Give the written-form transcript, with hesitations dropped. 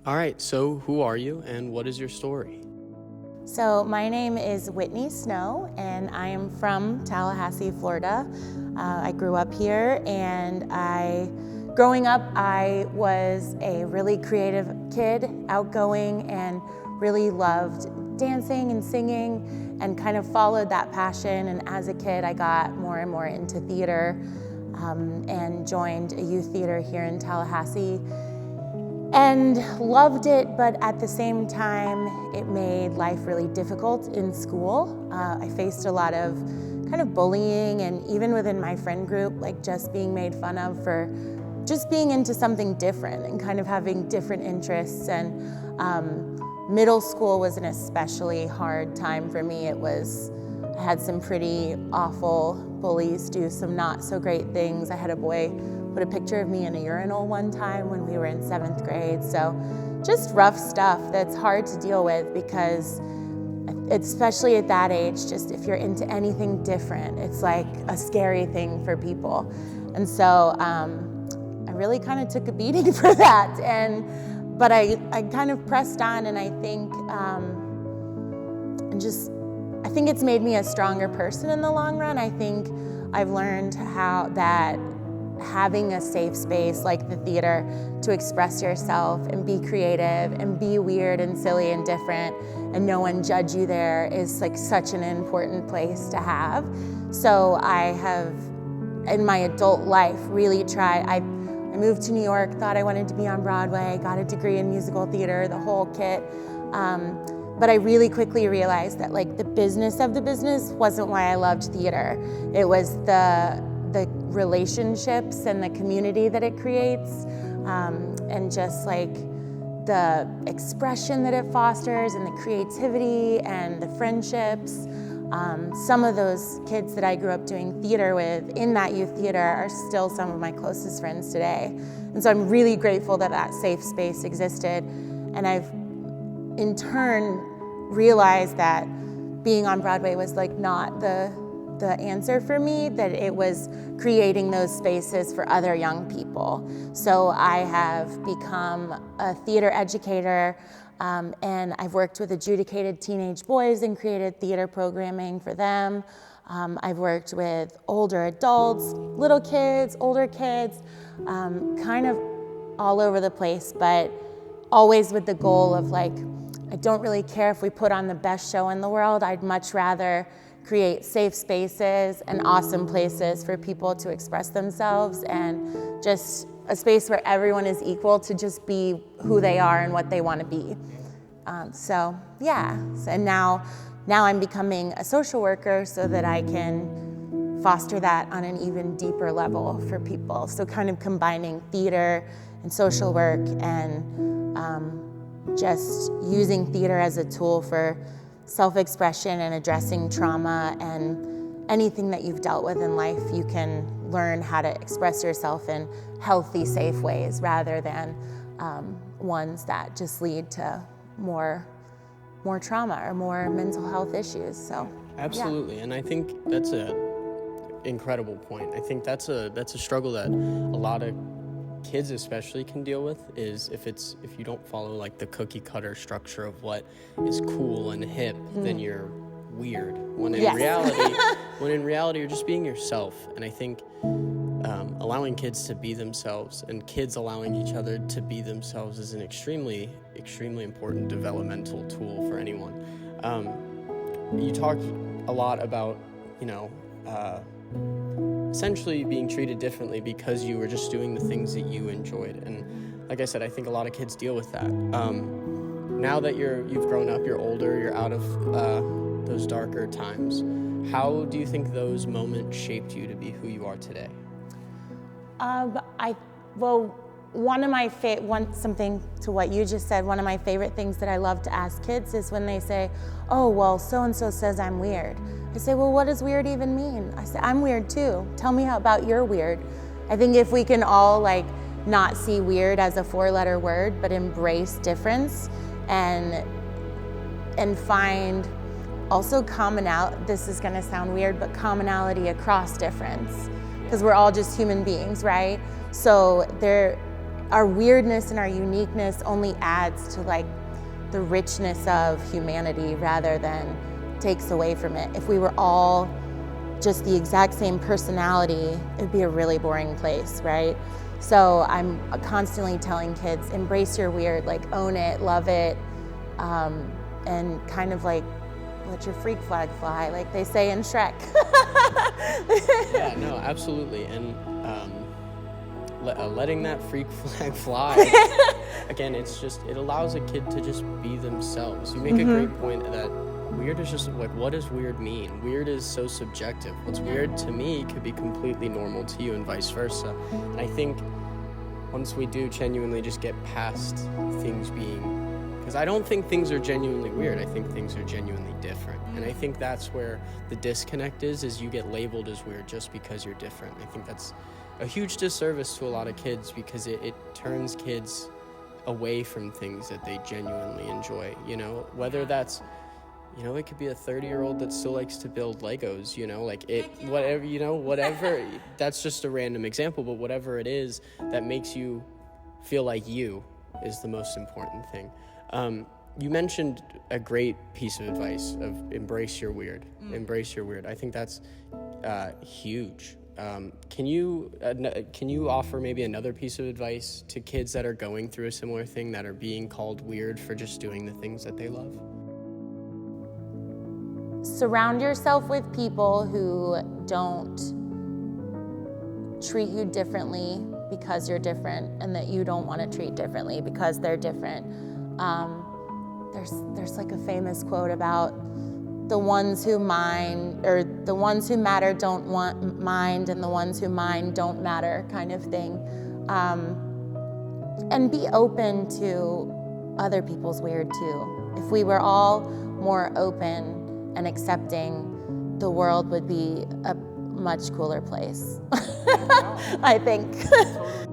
All right, so who are you and what is your story? So my name is Whitney Snow, and I am from Tallahassee, Florida. I grew up here, and growing up, I was a really creative kid, outgoing, and really loved dancing and singing, and kind of followed that passion. And as a kid, I got more and more into theater, and joined a youth theater here in Tallahassee. And loved it, but at the same time, it made life really difficult in school. I faced a lot of kind of bullying, and even within my friend group, like just being made fun of for just being into something different and kind of having different interests. And middle school was an especially hard time for me. I had some pretty awful bullies do some not so great things. I had a boy put a picture of me in a urinal one time when we were in 7th grade. So just rough stuff that's hard to deal with, because especially at that age, just if you're into anything different, it's like a scary thing for people. And so I really kind of took a beating for that. But I kind of pressed on, and I think I think it's made me a stronger person in the long run. I think I've learned how that having a safe space like the theater to express yourself and be creative and be weird and silly and different and no one judge you there is like such an important place to have. So I have, in my adult life, really tried. I moved to New York, thought I wanted to be on Broadway, got a degree in musical theater, the whole kit. But I really quickly realized that like the business of the business wasn't why I loved theater. It was the relationships and the community that it creates, and just like the expression that it fosters and the creativity and the friendships. Some of those kids that I grew up doing theater with in that youth theater are still some of my closest friends today. And so I'm really grateful that that safe space existed. And I've in turn realized that being on Broadway was like not the answer for me, that it was creating those spaces for other young people. So I have become a theater educator, and I've worked with adjudicated teenage boys and created theater programming for them. I've worked with older adults, little kids, older kids, kind of all over the place, but always with the goal of like, I don't really care if we put on the best show in the world. I'd much rather create safe spaces and awesome places for people to express themselves, and just a space where everyone is equal to just be who they are and what they want to be. And now I'm becoming a social worker so that I can foster that on an even deeper level for people. So kind of combining theater and social work, and just using theater as a tool for self-expression and addressing trauma, and anything that you've dealt with in life, you can learn how to express yourself in healthy, safe ways rather than ones that just lead to more trauma or more mental health issues. So Absolutely, yeah. And I think that's an incredible point. I think that's a struggle that a lot of kids especially can deal with, is if you don't follow like the cookie cutter structure of what is cool and hip, then you're weird. When in reality you're just being yourself. And I think allowing kids to be themselves and kids allowing each other to be themselves is an extremely, extremely important developmental tool for anyone. You talked a lot about, essentially being treated differently because you were just doing the things that you enjoyed. And like I said, I think a lot of kids deal with that. Now that you've grown up, you're older, you're out of those darker times, how do you think those moments shaped you to be who you are today? Something to what you just said, one of my favorite things that I love to ask kids is when they say, oh, well, so-and-so says I'm weird. I say, well, what does weird even mean? I say, I'm weird too. Tell me about your weird. I think if we can all like not see weird as a 4-letter word, but embrace difference and find also this is gonna sound weird, but commonality across difference, because we're all just human beings, right? So our weirdness and our uniqueness only adds to like the richness of humanity rather than takes away from it. If we were all just the exact same personality, it'd be a really boring place, right? So I'm constantly telling kids, embrace your weird, like own it, love it, and kind of like let your freak flag fly, like they say in Shrek. Yeah, no, absolutely. And letting that freak flag fly, again, it allows a kid to just be themselves. You make a great point that weird is just like, what does weird mean? Weird is so subjective. What's weird to me could be completely normal to you and vice versa. And I think once we do genuinely just get past things being, because I don't think things are genuinely weird, I think things are genuinely different. And I think that's where the disconnect is you get labeled as weird just because you're different. I think that's a huge disservice to a lot of kids because it turns kids away from things that they genuinely enjoy, you know, whether that's, you know, it could be a 30-year-old that still likes to build Legos, you know, like whatever, you know, whatever, that's just a random example, but whatever it is that makes you feel like you is the most important thing. You mentioned a great piece of advice of embrace your weird, embrace your weird. I think that's huge. Can you offer maybe another piece of advice to kids that are going through a similar thing, that are being called weird for just doing the things that they love? Surround yourself with people who don't treat you differently because you're different, and that you don't want to treat differently because they're different. There's like a famous quote about the ones who mind, or the ones who matter don't want mind, and the ones who mind don't matter, kind of thing. And be open to other people's weird too. If we were all more open and accepting, the world would be a much cooler place. I think. Totally